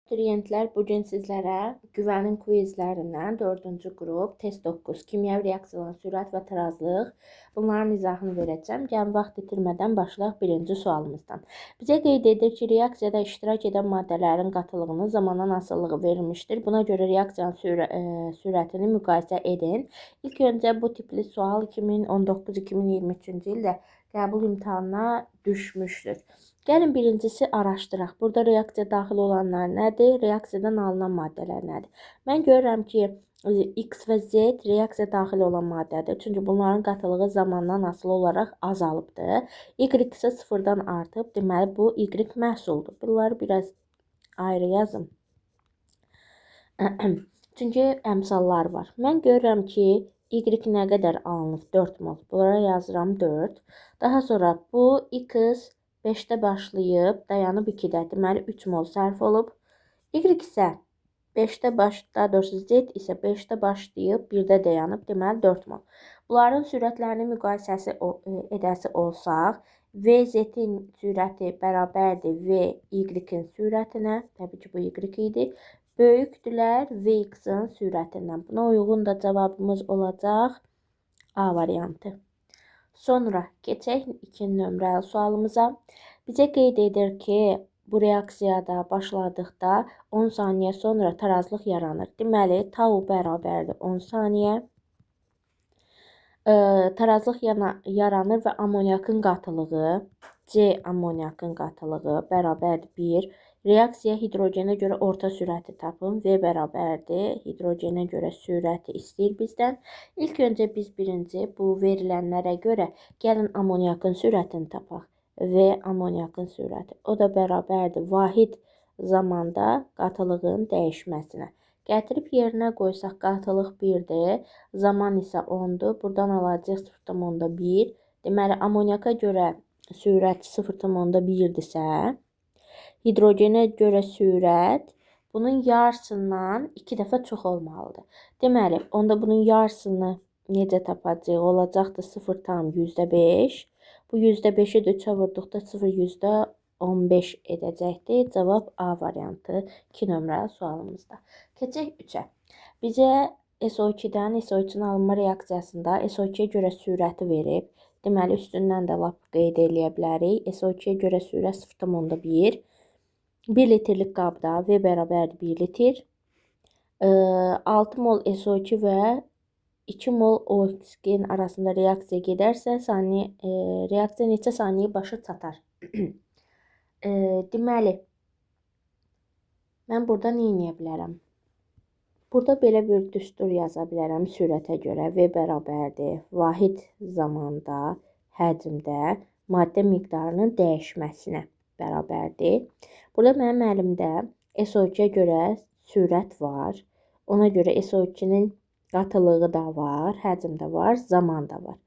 Abituriyentlər, bugün sizlərə güvənin quizlərindən 4-cü qrup, test 9, kimyəvi reaksiyaların sürət və tarazlıq, bunların izahını verəcəm. Gəlin vaxt itirmədən başlayaq birinci sualımızdan. Bizə qeyd edir ki, reaksiyada iştirak edən maddələrin qatılığının zamandan asılılığı verilmişdir. Buna görə reaksiyanın sürətini müqayisə edin. İlk öncə bu tipli sual 2019-2023-cü ildə qəbul imtahanına düşmüşdür. Gəlin birincisi araşdıraq. Burada reaksiya daxil olanlar nədir? Reaksiyadan alınan maddələr nədir? Mən görürəm ki, X və Z reaksiya daxil olan maddədir. Çünki bunların qatılığı zamandan asılı olaraq azalıbdır. Y isə sıfırdan artıb. Deməli, bu Y məhsuldur. Bunları biraz ayrı yazım. Çünki əmsallar var. Mən görürəm ki, Y nə qədər alınıb? 4 mol. Bunlara yazıram 4. Daha sonra bu X 5-də başlayıb, dayanıb 2-də. Deməli, 3 mol sərf olub. Y isə 5-də daha doğrusu Z isə 5-də başlayıb, 1-də dayanıb. Deməli, 4 mol. Bunların sürətlərinin müqayisəsi edəsi olsaq, VZ-in sürəti bərabərdir VY-in sürətinə. Təbii ki, bu Y idi. Böyükdülər VX-in sürətindən. Buna uyğun da cavabımız olacaq A variantı. Sonra keçək 2 nömrəli sualımıza. Bizə qeyd edir ki, bu reaksiyada başladıqda 10 saniyə sonra tarazlıq yaranır. Deməli, tau bərabərdir 10 saniyə. Tarazlıq yaranır və amoniakın qatılığı, C amoniakın qatılığı bərabərdir 1. Reaksiya hidrogenə görə orta sürəti tapın. V bərabərdir. Hidrogenə görə sürəti istəyir bizdən. İlk öncə biz birinci bu verilənlərə görə gəlin amoniakın sürətini tapaq. V amoniakın sürəti. O da bərabərdir vahid zamanda qatılığın dəyişməsinə. Gətirib yerinə qoysaq qatılıq 1-dir. Zaman isə 10-dur. Buradan alacağıq 0,1. Deməli, amoniaka görə sürət 0,1-dirsə, hidrogenə görə sürət bunun yarısından 2 dəfə çox olmalıdır. Deməli, onda bunun yarısını necə tapacağıq? Olacaqdır 0,5. Bu %5-i də 3-ə vurduqda 0,15 edəcəkdir. Cavab A variantı 2 nömrəli sualımızda. Keçək 3-ə. Bizə SO2-dən SO2-nin alınma reaksiyasında SO2-yə görə sürəti verib. Deməli, üstündən də lap qeyd eləyə bilərik. SO2-yə görə sürət 0,1. 1 litrlik qabda V bərabərdir 1 litr. 6 mol SO2 və 2 mol oksigen arasında reaksiya gedərsə, reaksiya neçə saniyə başa çatar? Deməli, mən burada nə edə bilərəm? Burada belə bir düstur yaza bilərəm sürətə görə. V bərabərdir vahid zamanda, həcmdə maddə miqdarının dəyişməsinə bərabərdir. Burada mənim əlimdə SO2-yə görə sürət var. Ona görə SO2-nin qatılığı da var, həcm də var, zaman da var.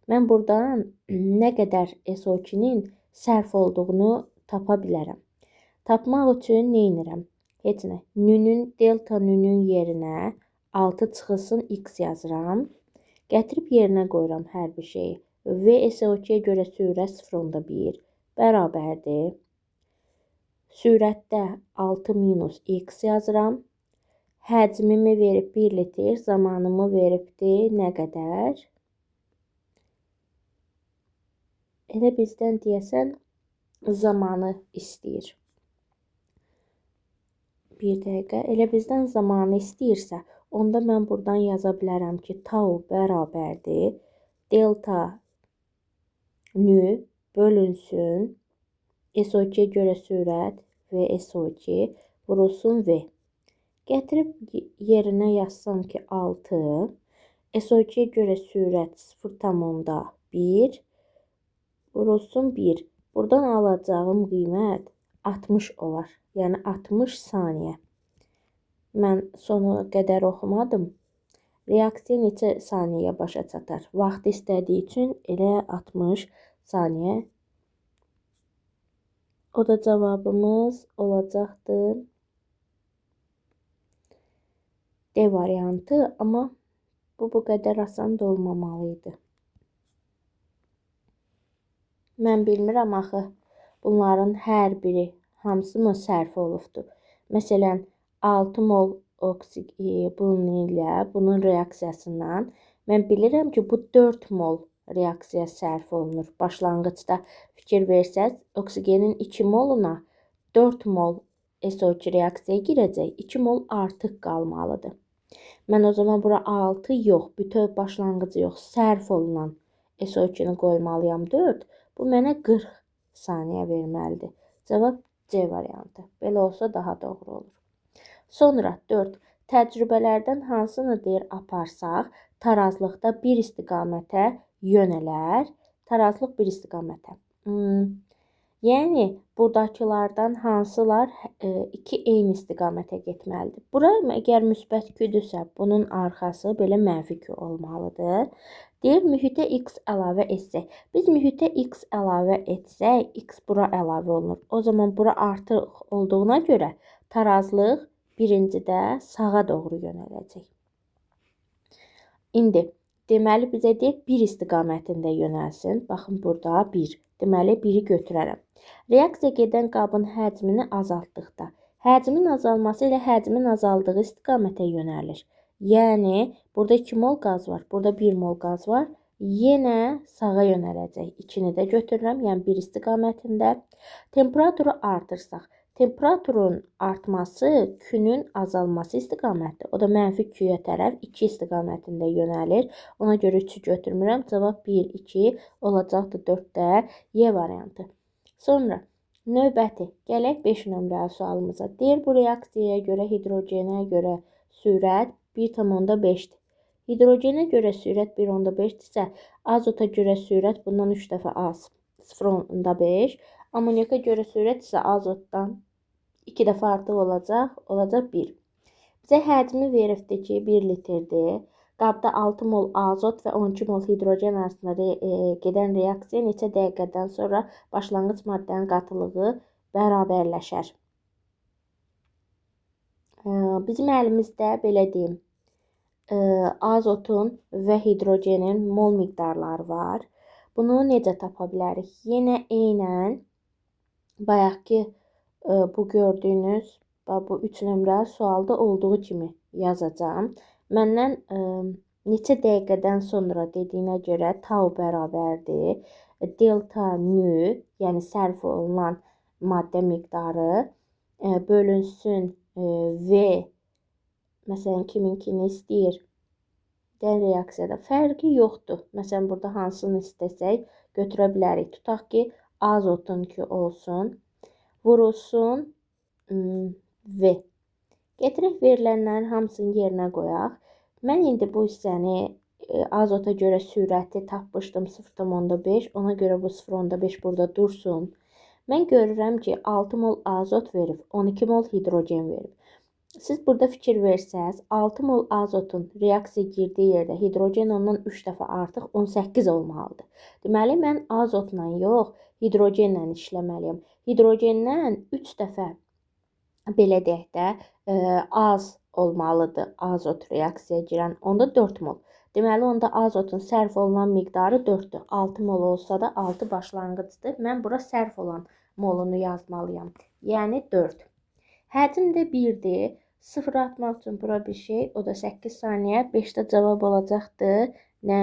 Mən buradan nə qədər SO2-nin sərf olduğunu tapa bilərəm. Tapmaq üçün nə edirəm? Heç nə. Delta nünün yerinə 6 çıxılsın X yazıram. Gətirib yerinə qoyuram hər bir şeyi. V SO2-yə görə sürət 0,1 bərabərdir. Sürətdə 6 minus X yazıram. Həcmimi verib 1 litr, zamanımı veribdir nə qədər? Elə bizdən deyəsən zamanı istəyir. Bir dəqiqə. Elə bizdən zamanı istəyirsə, onda mən buradan yaza bilərəm ki, tau bərabərdir. Delta nü bölünsün. SO2-yə görə sürət və SO2 vurulsun V. Gətirib yerinə yazsam ki 6. SO2-yə görə sürət 0,1 vurulsun 1. Buradan alacağım qiymət 60 olar. Yəni 60 saniyə. Mən sonu qədər oxumadım. Reaksiya neçə saniyəyə başa çatar? Vaxt istədiyi üçün elə 60 saniyə. O da cavabımız olacaqdır D variantı, amma bu qədər asan da olmamalıydı. Mən bilmirəm axı bunların hər biri hamısı mı sərf olubdur? Məsələn, 6 mol bunun ilə bunun reaksiyasından mən bilirəm ki, bu 4 mol reaksiya sərf olunur. Başlanğıcda fikir versəz, oksigenin 2 moluna 4 mol SO2 reaksiyaya girəcək, 2 mol artıq qalmalıdır. Mən o zaman bura 6 yox, bütöv başlanğıcı yox, sərf olunan SO2-ni qoymalıyam 4. Bu mənə 40 saniyə verməlidir. Cavab C variantı. Belə olsa daha doğru olur. Sonra 4. Təcrübələrdən hansını deyir aparsaq, tarazlıqda bir istiqamətə yönələr. Tarazlıq bir istiqamətə. Yəni, buradakılardan hansılar iki eyni istiqamətə getməlidir. Bura əgər müsbət küdürsə, bunun arxası belə mənfi kü olmalıdır. Deyir, mühitə x əlavə etsək. Biz mühitə x əlavə etsək, x bura əlavə olunur. O zaman bura artıq olduğuna görə tarazlıq birincidə sağa doğru yönələcək. İndi, deməli, bizə deyir, bir istiqamətində yönəlsin. Baxın, burada 1. Deməli, 1-i götürərəm. Reaksiya gedən qabın həcmini azaltdıqda, həcmin azalması ilə həcmin azaldığı istiqamətə yönəlir. Yəni, burada 2 mol qaz var, burada 1 mol qaz var. Yenə sağa yönələcək. 2-ni də götürürəm, yəni bir istiqamətində. Temperaturu artırsaq, temperaturun artması künün azalması istiqamətidir. O da mənfi küyə tərəf 2 istiqamətində yönəlir. Ona görə 3-ü götürmürəm. Cavab 1, 2 olacaqdır 4-də Y variantı. Sonra növbəti gələk 5 nömrəli sualımıza. Deyir, bu reaksiyaya görə hidrogenə görə sürət 1,5-dir. Hidrogenə görə sürət 1,5-dirsə, azota görə sürət bundan 3 dəfə az, 0,5. Amonyaka görə sürət isə azotdan 2 dəfə artıq olacaq 1. Bizə həcmi veribdir ki, 1 litrdir. Qabda 6 mol azot və 12 mol hidrogen arasında gedən reaksiya neçə dəqiqədən sonra başlanğıc maddənin qatılığı bərabərləşər. Bizim əlimizdə, belə deyim, azotun və hidrogenin mol miqdarları var. Bunu necə tapa bilərik? Yenə eynən bayaqki bu gördüyünüz bu 3 nömrəli sualda olduğu kimi yazacağım. Məndən neçə dəqiqədən sonra dediyinə görə tau bərabərdir. Delta nü, yəni sərf olunan maddə miqdarı bölünsün V, məsələn, kiminkini istəyir. Reaksiyada fərqi yoxdur. Məsələn, burada hansını istəsək götürə bilərik. Tutaq ki, azotunki olsun, vurulsun V. Getirək verilənlərin hamısını yerinə qoyaq. Mən indi bu hissəni azota görə sürəti tapmışdım 0,5. Ona görə bu 0,5 burada dursun. Mən görürəm ki, 6 mol azot verib, 12 mol hidrogen verib. Siz burada fikir versəz, 6 mol azotun reaksiya girdiyi yerdə hidrogen ondan 3 dəfə artıq 18 olmalıdır. Deməli, mən azotla yox, hidrogenlə işləməliyəm. Hidrogendən 3 dəfə belə deyək də, az olmalıdır azot reaksiyaya girən. Onda 4 mol. Deməli, onda azotun sərf olunan miqdarı 4-dür. 6 mol olsa da 6 başlanğıcdır. Mən bura sərf olan molunu yazmalıyam. Yəni 4. Həcm də 1-dir. 0 atmaq üçün bura bir şey. O da 8 saniyə. 5-də cavab olacaqdır. Nə?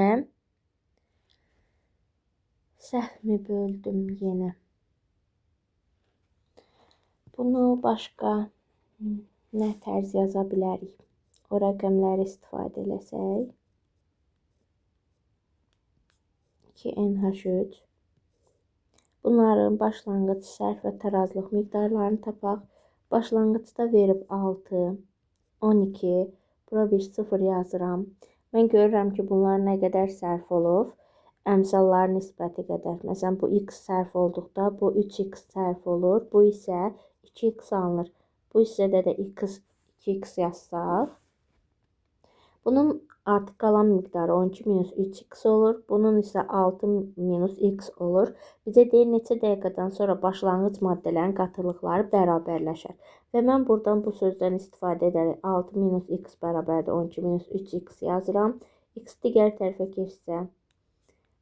Səhvmi böldüm yenə. Bunu başqa nə tərz yaza bilərik? O rəqəmləri istifadə eləsək. 2NH3. Bunların başlanğıc sərf və tarazlıq miqdarlarını tapaq. Başlanğıcda verib 6, 12. Bura bir 0 yazıram. Mən görürəm ki, bunlar nə qədər sərf olub. Əmsallar nisbəti qədər. Məsələn, bu x sərf olduqda bu 3x sərf olur. Bu isə 2x alınır. Bu hissədə də 2x yazsaq. Bunun artıq qalan miqdarı 12 minus 3x olur. Bunun isə 6 minus x olur. Bizə deyir, neçə dəqiqədən sonra başlanğıc maddələrin qatılıqları bərabərləşər. Və mən buradan bu sözdən istifadə edərək 6 minus x bərabərdir 12 minus 3x yazıram. X digər tərəfə keçsə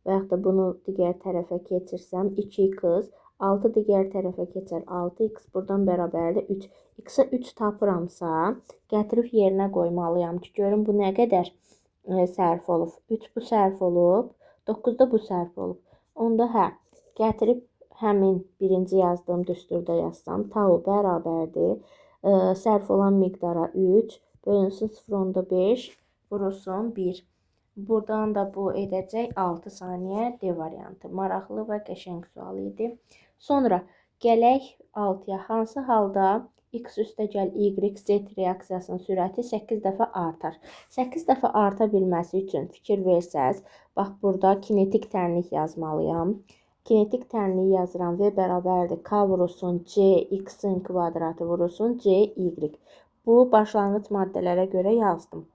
və yaxud da bunu digər tərəfə keçirsəm 2x 6 digər tərəfə keçər. 6x buradan bərabərdir 3. X-ə 3 tapıramsa, gətirib yerinə qoymalıyam ki, görün bu nə qədər sərf olub. 3 bu sərf olub, 9 da bu sərf olub. Onda hə, gətirib həmin birinci yazdığım düsturda yazsam, tau bərabərdir. Sərf olan miqdara 3 bölünsün 0.5 vurulsun 1. Buradan da bu edəcək 6 saniyə D variantı. Maraqlı və qəşəng sual idi. Sonra gələk 6-ya. Hansı halda x üstəgəl y z reaksiyasının sürəti 8 dəfə artar? 8 dəfə arta bilməsi üçün fikir versəz, bax burada kinetik tənlik yazmalıyam. Kinetik tənliyi yazıram V bərabərdir K vurulsun C x-in kvadratı vurulsun C y. Bu başlanğıc maddələrə görə yazdım.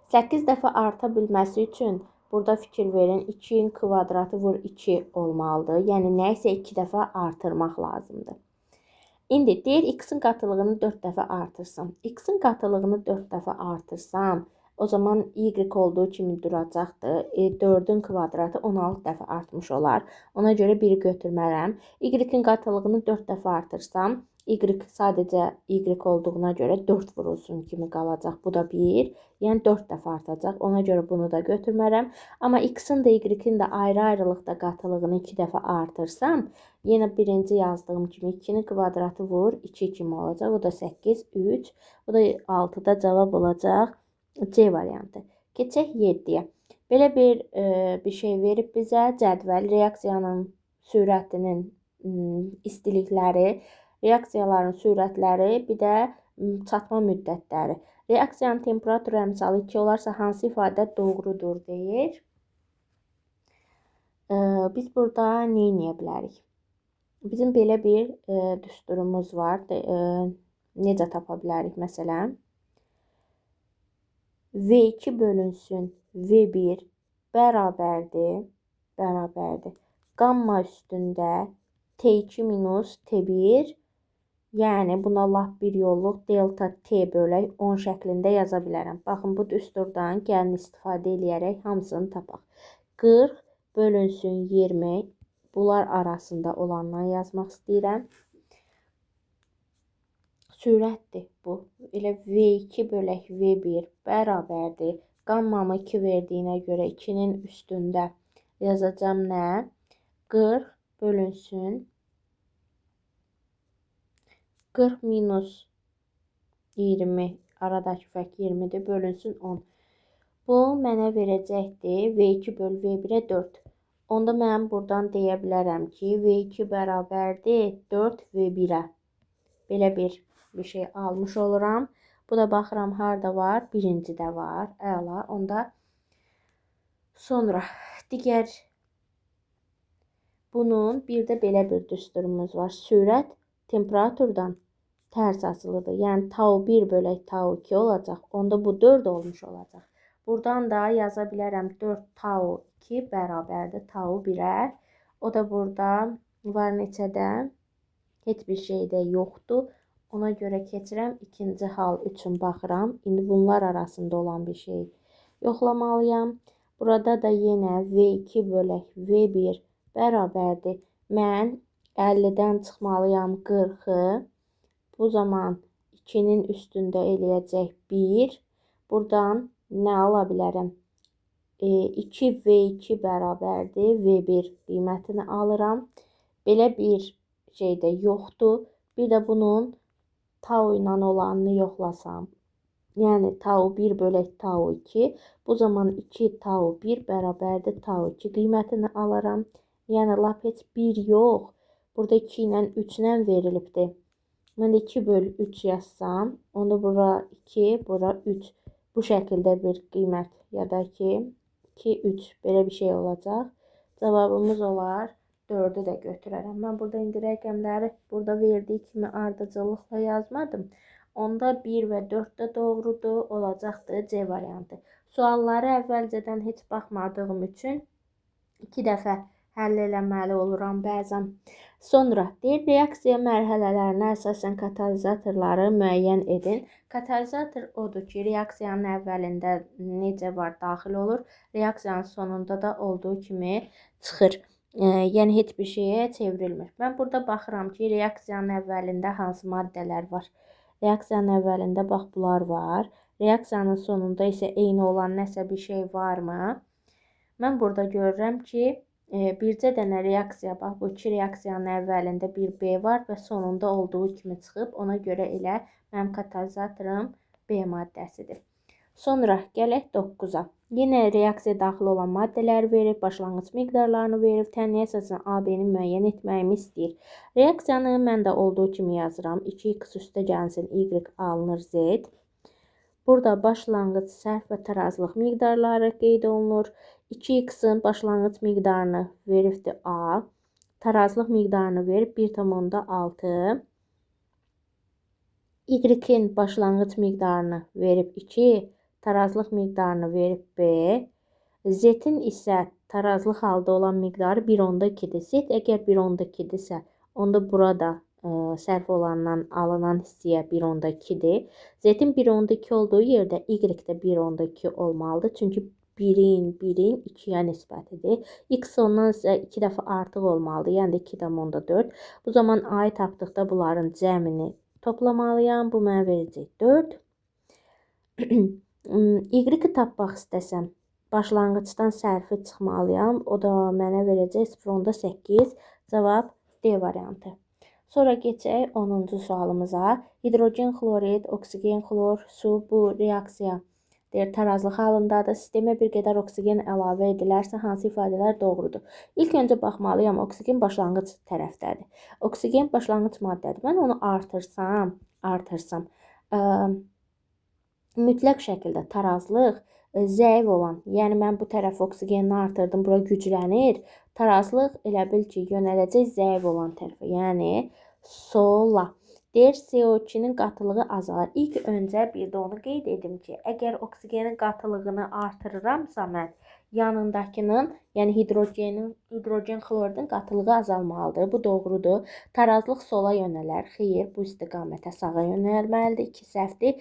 8 dəfə arta bilməsi üçün burada fikir verin 2-in kvadratı vur 2 olmalıdır. Yəni nə isə 2 dəfə artırmaq lazımdır. İndi deyir x-in qatılığını 4 dəfə artırsam. X-in qatılığını 4 dəfə artırsam, o zaman y olduğu kimi duracaqdır. 4-ün kvadratı 16 dəfə artmış olar. Ona görə 1-i götürmərəm. Y-in qatılığını 4 dəfə artırsam, y sadəcə y olduğuna görə 4 vurulsun kimi qalacaq. Bu da 1, yəni 4 dəfə artacaq. Ona görə bunu da götürmərəm. Amma x-in də y-in də ayrı-ayrılıqda qatılığını 2 dəfə artırsam, yenə birinci yazdığım kimi 2-nin kvadratı vur 2 kimi olacaq. O da 8, 3. Bu da 6-da cavab olacaq C variantı. Keçək 7-yə. Belə bir şey verib bizə cədvəl reaksiyanın sürətinin istilikləri, reaksiyaların sürətləri, bir də çatma müddətləri. Reaksiyanın temperaturu əmsalı 2 olarsa hansı ifadə doğrudur deyir. Biz burada nə edə bilərik? Bizim belə bir düsturumuz var. Necə tapa bilərik məsələn? V2 bölünsün V1 bərabərdir. Qamma üstündə T2 minus T1, yəni buna lap bir yolluq delta T bölək 10 şəklində yaza bilərəm. Baxın, bu düsturdan gəlin istifadə edərək hamısını tapaq. 40 bölünsün 20, bunlar arasında olandan yazmaq istəyirəm. Sürətdir bu. Elə V2 bölək V1 bərabərdir. Qammamı 2 verdiyinə görə 2-nin üstündə yazacağım nə? 40 bölünsün 40 minus 20, aradakı fərq 20-dir, bölünsün 10. Bu mənə verəcəkdir V2 böl V1-ə 4. Onda mən buradan deyə bilərəm ki, V2 bərabərdir 4 V1-ə. Belə bir şey almış oluram. Bu da baxıram harda var? Birincidə var. Əla. Onda sonra digər bunun bir də belə bir düsturumuz var. Sürət temperaturdan tərs asılıdır. Yəni tau 1 bölək tau 2 olacaq. Onda bu 4 olmuş olacaq. Buradan da yaza bilərəm 4 tau 2 bərabərdir tau 1-ə. O da burada var neçədə? Heç bir şey də yoxdur. Ona görə keçirəm ikinci hal üçün baxıram. İndi bunlar arasında olan bir şey yoxlamalıyam. Burada da yenə V2 bölək V1 bərabərdir. Mən 50-dən çıxmalıyam 40-ı. Bu zaman 2-nin üstündə eləyəcək 1. Buradan nə ala bilərəm? 2V2 bərabərdir. V1 qiymətini alıram. Belə bir şey də yoxdur. Bir də bunun tau ilə olanını yoxlasam. Yəni tau 1 bölək tau 2. Bu zaman 2 tau 1 bərabərdir tau 2 qiymətini alaram. Yəni lap heç 1 yox. Burada 2 ilə 3 ilə verilibdir. Mən də 2 böl 3 yazsam, onda bura 2, bura 3. Bu şəkildə bir qiymət ya da ki 2, 3 belə bir şey olacaq. Cavabımız olar 4-ü də götürərəm. Mən burada indi rəqəmləri burada verdiyi kimi ardıcıllıqla yazmadım. Onda 1 və 4 də doğrudur, olacaqdır C variantı. Sualları əvvəlcədən heç baxmadığım üçün 2 dəfə həll eləməli oluram bəzən. Sonra deyir, reaksiya mərhələlərinə əsasən katalizatorları müəyyən edin. Katalizator odur ki, reaksiyanın əvvəlində necə var daxil olur, reaksiyanın sonunda da olduğu kimi çıxır. Yəni heç bir şeyə çevrilmir. Mən burada baxıram ki, reaksiyanın əvvəlində hansı maddələr var. Reaksiyanın əvvəlində bax bunlar var. Reaksiyanın sonunda isə eyni olan nəsə bir şey varmı? Mən burada görürəm ki, bircə dənə reaksiya, bax bu iki reaksiyanın əvvəlində bir B var və sonunda olduğu kimi çıxıb. Ona görə elə mənim katalizatorum B maddəsidir. Sonra gələk 9-a. Yenə reaksiyaya daxil olan maddələri verir, başlanğıc miqdarlarını verir, tənliyə əsasən AB-ni müəyyən etməyimi istəyir. Reaksiyanı mən də olduğu kimi yazıram. 2x üstə gəlsin, y alınır z. Burada başlanğıc sərf və tarazlıq miqdarları qeyd olunur. 2x-in başlanğıc miqdarını veribdir A, tarazlıq miqdarını verib 1,6. Y-in başlanğıc miqdarını verib 2, tarazlıq miqdarını verib B. Z-in isə tarazlıq halda olan miqdarı 1,2-dir. Z əgər 1,2-dirsə, onda burada sərf olandan alınan hissəyə 1,2-dir. Z-in 1,2 olduğu yerdə Y də 1,2 olmalıdır. Çünki 1'in 2'yə nisbətidir. X ondan isə 2 dəfə artıq olmalıdır. Yəni də 2,4. Bu zaman A-yı tapdıqda bunların cəmini toplamalıyam. Bu mənə verəcək 4. Y-i tapmaq istəsəm, başlanğıcdan sərfi çıxmalıyam. O da mənə verəcək 0,8. Cavab D variantı. Sonra keçək 10-cu sualımıza. Hidrogen xlorid, oksigen xlor, su bu reaksiya tarazlıq halındadır. Sistemə bir qədər oksigen əlavə edilərsə hansı ifadələr doğrudur? İlk öncə baxmalıyam, oksigen başlanğıc tərəfdədir. Oksigen başlanğıc maddədir. Mən onu artırsam, mütləq şəkildə tarazlıq zəif olan, yəni mən bu tərəf oksigenini artırdım, bura güclənir. Tarazlıq elə bil ki, yönələcək zəif olan tərəfə, yəni sola. Deyir, CO2-nin qatılığı azalır. İlk öncə bir də onu qeyd edim ki, əgər oksigenin qatılığını artırıramsa mən, yanındakının, yəni hidrogen xloridin qatılığı azalmalıdır. Bu doğrudur. Tarazlıq sola yönələr. Xeyr, bu istiqamətə sağa yönəlməlidir. 2 səhvdir.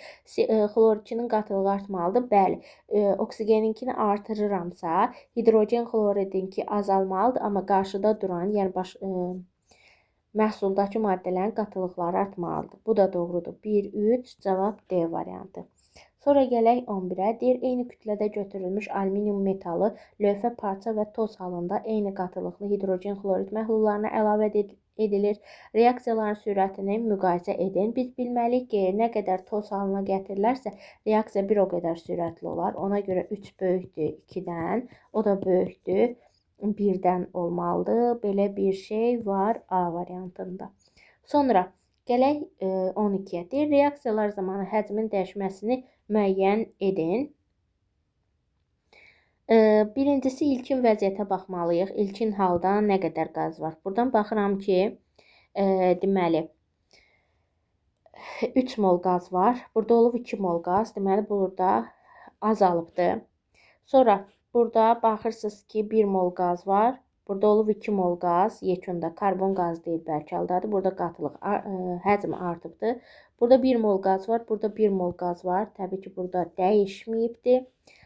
Xlor2-nin qatılığı artmalıdır. Bəli, oksigeninkini artırıramsa, hidrogen xloridinki azalmalıdır, amma qarşıda duran, yəni məhsuldakı maddələrin qatılıqları artmalıdır. Bu da doğrudur. 1, 3, cavab D variantı. Sonra gələk 11-ə. Deyir, eyni kütlədə götürülmüş alüminium metalı lövhə, parça və toz halında eyni qatılıqlı hidrogen xlorid məhlullarına əlavə edilir. Reaksiyaların sürətini müqayisə edin. Biz bilməliyik ki, nə qədər toz halına gətirilərsə, reaksiya bir o qədər sürətli olar. Ona görə 3 böyükdür 2-dən, o da böyükdür 1-dən olmalıdır. Belə bir şey var A variantında. Sonra gələk 12-yə. Deyir, reaksiyalar zamanı həcmin dəyişməsini müəyyən edin. Birincisi ilkin vəziyyətə baxmalıyıq. İlkin halda nə qədər qaz var? Buradan baxıram ki, deməli 3 mol qaz var. Burada olub 2 mol qaz. Deməli burada azalıbdır. Sonra burada baxırsınız ki 1 mol qaz var. Burada olub 2 mol qaz, yekunda karbon qaz deyil, bəlkə haldadır. Burada qatılıq, həcm artıbdır. Burada 1 mol qaz var, burada 1 mol qaz var. Təbii ki, burada dəyişməyibdir.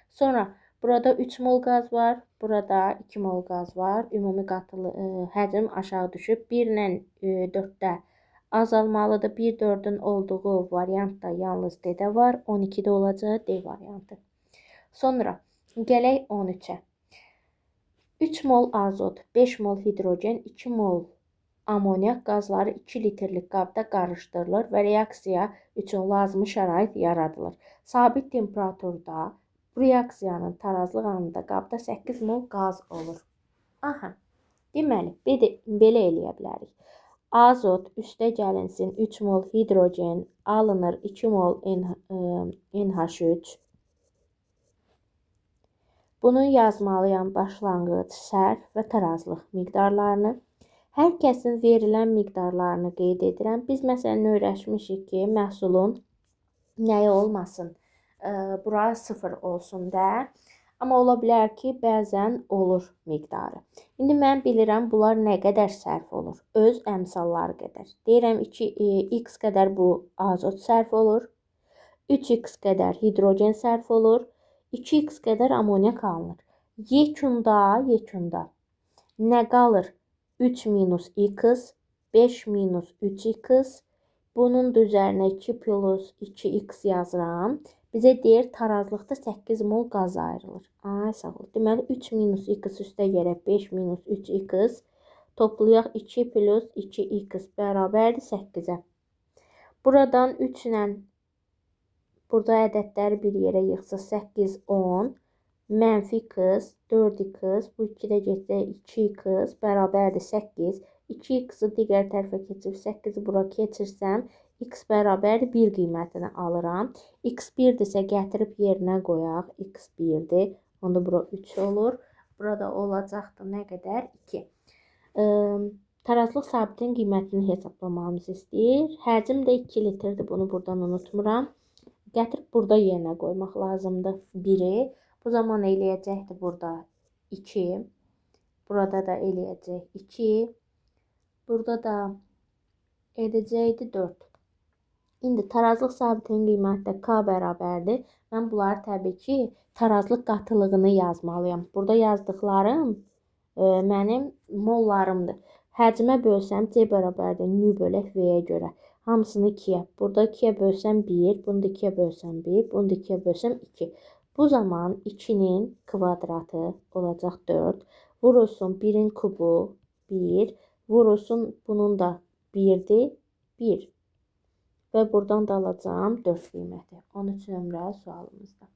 Sonra burada 3 mol qaz var, burada 2 mol qaz var. Ümumi həcm aşağı düşüb. 1 ilə 4-də azalmalıdır. 1, 4-ün olduğu variant da yalnız D-də var. 12-də olacaq D variantı. Sonra gələk 13-ə. 3 mol azot, 5 mol hidrogen, 2 mol amonyak qazları 2 litrlik qabda qarışdırılır və reaksiya üçün lazımi şərait yaradılır. Sabit temperaturda bu reaksiyanın tarazlıq anında qabda 8 mol qaz olur. Aha, deməli, belə eləyə bilərik. Azot üstə gəlinsin 3 mol hidrogen alınır 2 mol NH3. Bunu yazmalıyam başlanğıc, sərf və tarazlıq miqdarlarını. Hər kəsin verilən miqdarlarını qeyd edirəm. Biz məsələn öyrəşmişik ki, məhsulun nəyi olmasın, bura 0 olsun da. Amma ola bilər ki, bəzən olur miqdarı. İndi mən bilirəm, bunlar nə qədər sərf olur. Öz əmsalları qədər. Deyirəm 2x qədər bu azot sərf olur. 3x qədər hidrogen sərf olur. 2x qədər amonyak alınır. Yekunda Nə qalır? 3 minus x, 5 minus 3x. Bunun da üzərinə 2 plus 2x yazıram. Bizə deyir tarazlıqda 8 mol qaz ayrılır. Ay sağ ol. Deməli 3 minus x üstə gələk 5 minus 3x. Toplayaq 2 plus 2x bərabərdir 8-ə. Buradan 3 ilə burada ədədləri bir yerə yığsa 8, 10. Mənfi x, 4x, bu 2-də getsə 2x bərabərdir 8. 2x-i digər tərəfə keçir, 8-i bura keçirsəm, x bərabərdir 1 qiymətini alıram. X 1-dirsə gətirib yerinə qoyaq, x 1-dir. Onda bura 3 olur. Burada olacaqdır nə qədər? 2. Tarazlıq sabitinin qiymətini hesablamamızı istəyir. Həcm də 2 litrdir, bunu buradan unutmuram. Gətirib burada yerinə qoymaq lazımdır 1-i. Bu zaman eləyəcəkdir burada 2. Burada da eləyəcək 2. Burada da edəcəkdir 4. İndi tarazlıq sabitinin qiyməti də k bərabərdir. Mən bunları təbii ki, tarazlıq qatılığını yazmalıyam. Burada yazdıqlarım mənim mollarımdır. Həcmə bölsəm c bərabərdir nü bölək v-yə görə. Hamısını 2-yə. Burada 2-yə bölsəm 1, bunu da 2-yə bölsəm 1, bunu da 2-yə bölsəm 2. Bu zaman 2-nin kvadratı olacaq 4. Vurulsun 1-in kubu 1. Vurulsun bunun da 1-dir 1. Və buradan da alacağım 4 qiyməti. 13 nömrə sualımızda.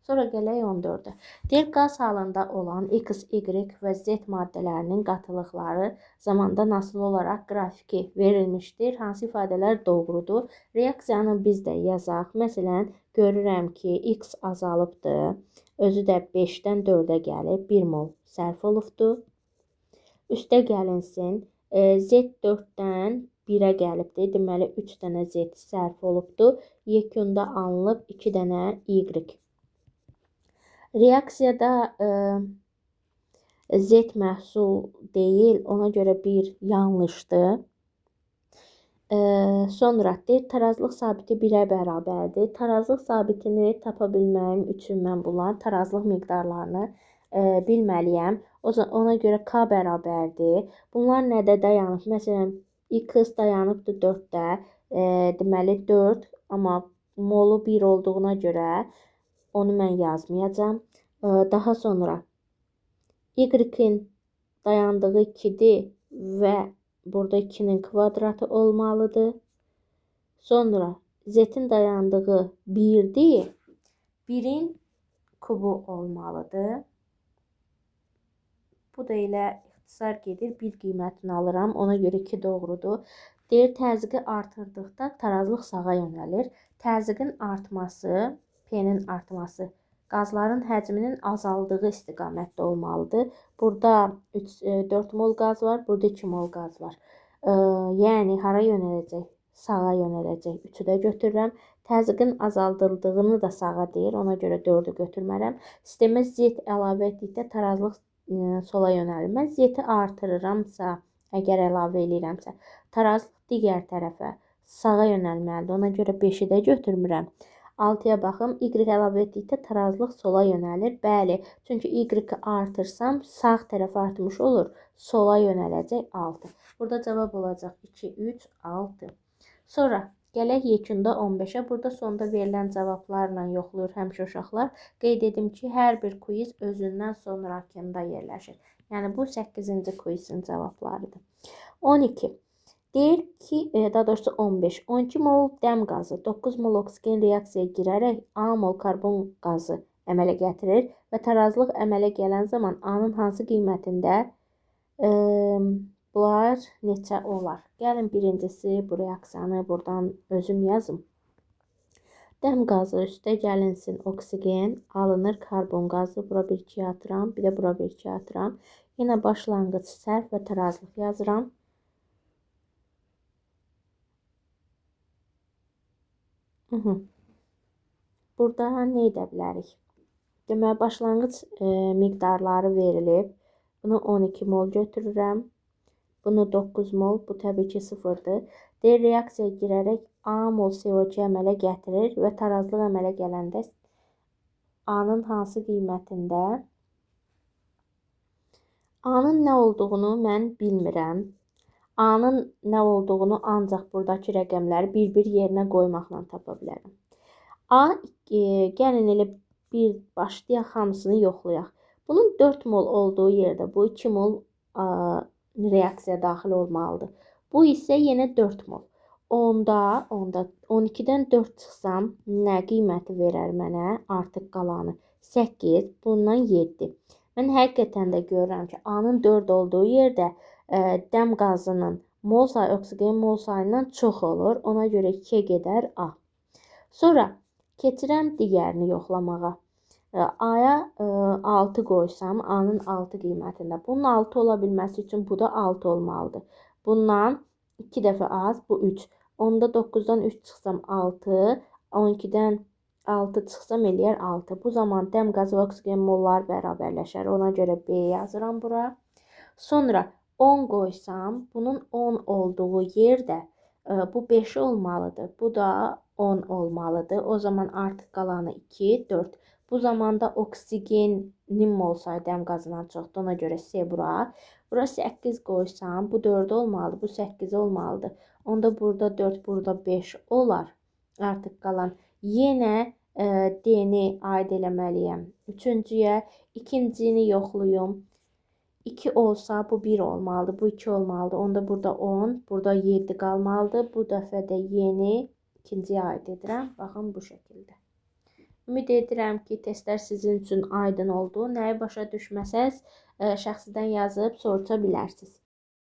Sonra gələk 14-ə. Deyir, qaz halında olan X, Y və Z maddələrinin qatılıqları zamanda nasıl olaraq qrafiki verilmişdir. Hansı ifadələr doğrudur? Reaksiyanı biz də yazaq. Məsələn, görürəm ki, X azalıbdır. Özü də 5-dən 4-ə gəlib. 1 mol sərf olubdur. Üstə gəlinsin. Z 4-dən 1-ə gəlibdir. Deməli, 3 dənə Z sərf olubdur. Yekunda alınıb 2 dənə Y. Reaksiyada Z məhsul deyil, ona görə bir yanlışdır. Sonra deyir, tarazlıq sabiti 1-ə bərabərdir. Tarazlıq sabitini tapa bilməyim üçün mən bunların tarazlıq miqdarlarını bilməliyəm. Ona görə k bərabərdir. Bunlar nədə dayanıb? Məsələn, x dayanıbdır 4-də. Deməli 4, amma molu 1 olduğuna görə onu mən yazmayacağam. Daha sonra y-in dayandığı 2-dir və burada 2-nin kvadratı olmalıdır. Sonra z-in dayandığı 1-dir. 1-in kubu olmalıdır. Bu da ilə ixtisar gedir. 1 qiymətini alıram. Ona görə 2 doğrudur. Deyir, təzyiqi artırdıqda tarazlıq sağa yönəlir. Təzyiqin artması, P-nin artması qazların həcminin azaldığı istiqamətdə olmalıdır. Burada 4 mol qaz var, burada 2 mol qaz var. Yəni, hara yönələcək? Sağa yönələcək. 3-ü də götürürəm. Təzyiqin azaldıldığını da sağa deyir. Ona görə 4-ü götürmərəm. Sistemə Z əlavə etdikdə tarazlıq sola yönəlmə. Z-i artırıramsa, əgər əlavə eləyirəmsə, tarazlıq digər tərəfə sağa yönəlməlidir. Ona görə 5-i də götürmürəm. 6-ya baxım. Y əlavə etdikdə tarazlıq sola yönəlir. Bəli, çünki Y-i artırsam sağ tərəf artmış olur. Sola yönələcək 6. Burada cavab olacaq 2, 3, 6. Sonra gələk yekunda 15-ə. Burada sonda verilən cavablarla yoxlayır həmişə uşaqlar. Qeyd edim ki, hər bir quiz özündən sonrakında yerləşir. Yəni, bu 8-ci quizin cavablarıdır. 12. Deyir ki, daha doğrusu 15. 12 mol dəm qazı, 9 mol oksigen reaksiyaya girərək A mol karbon qazı əmələ gətirir və tarazlıq əmələ gələn zaman A-nın hansı qiymətində bunlar neçə olar? Gəlin birincisi bu reaksiyanı buradan özüm yazım. Dəm qazı üstə gəlinsin oksigen, alınır karbon qazı, bura bir 2 atıram, bir də bura bir 2 atıram. Yenə başlanğıc sərf və tarazlıq yazıram. Burada nə edə bilərik? Deməli, başlanğıc miqdarları verilib. Bunu 12 mol götürürəm. Bunu 9 mol, bu təbii ki 0-dır. Deyir, reaksiyaya girərək A mol CO2 əmələ gətirir və tarazlıq əmələ gələndə A-nın hansı qiymətində A-nın nə olduğunu mən bilmirəm. A-nın nə olduğunu ancaq buradakı rəqəmləri bir-bir yerinə qoymaqla tapa bilərəm. A, gəlin elə bir başlayaq hamısını yoxlayaq. Bunun 4 mol olduğu yerdə bu 2 mol reaksiya daxil olmalıdır. Bu isə yenə 4 mol. Onda 12-dən 4 çıxsam nə qiyməti verər mənə? Artıq qalanı 8, bundan 7. Mən həqiqətən də görürəm ki, A-nın 4 olduğu yerdə dəm qazının mol sayı oksigen mol sayından çox olur. Ona görə 2-yə gedər A. Sonra keçirəm digərini yoxlamağa. A-ya 6 qoysam, A-nın 6 qiymətində. Bunun 6 ola bilməsi üçün bu da 6 olmalıdır. Bundan 2 dəfə az, bu 3. Onda 9-dan 3 çıxsam 6, 12-dən 6 çıxsam eləyər 6. Bu zaman dəm qazı və oksigen mollar bərabərləşər. Ona görə B yazıram bura. Sonra 10 qoysam, bunun 10 olduğu yerdə bu 5 olmalıdır. Bu da 10 olmalıdır. O zaman artıq qalanı 2, 4. Bu zamanda oksigenin mol sayı dəm qazından çoxdur. Ona görə C bura. Bura 8 qoysam, bu 4 olmalıdır. Bu 8 olmalıdır. Onda burada 4, burada 5 olar. Artıq qalan yenə D-ni aid eləməliyəm. Üçüncüyə, ikincini yoxluyum. 2 olsa bu 1 olmalıdır, bu 2 olmalıdır. Onda burada 10, burada 7 qalmalıdır. Bu dəfə də yeni ikinciyə aid edirəm. Baxın bu şəkildə. Ümid edirəm ki, testlər sizin üçün aydın oldu. Nəyi başa düşməsəz, şəxsidən yazıb soruşa bilərsiniz.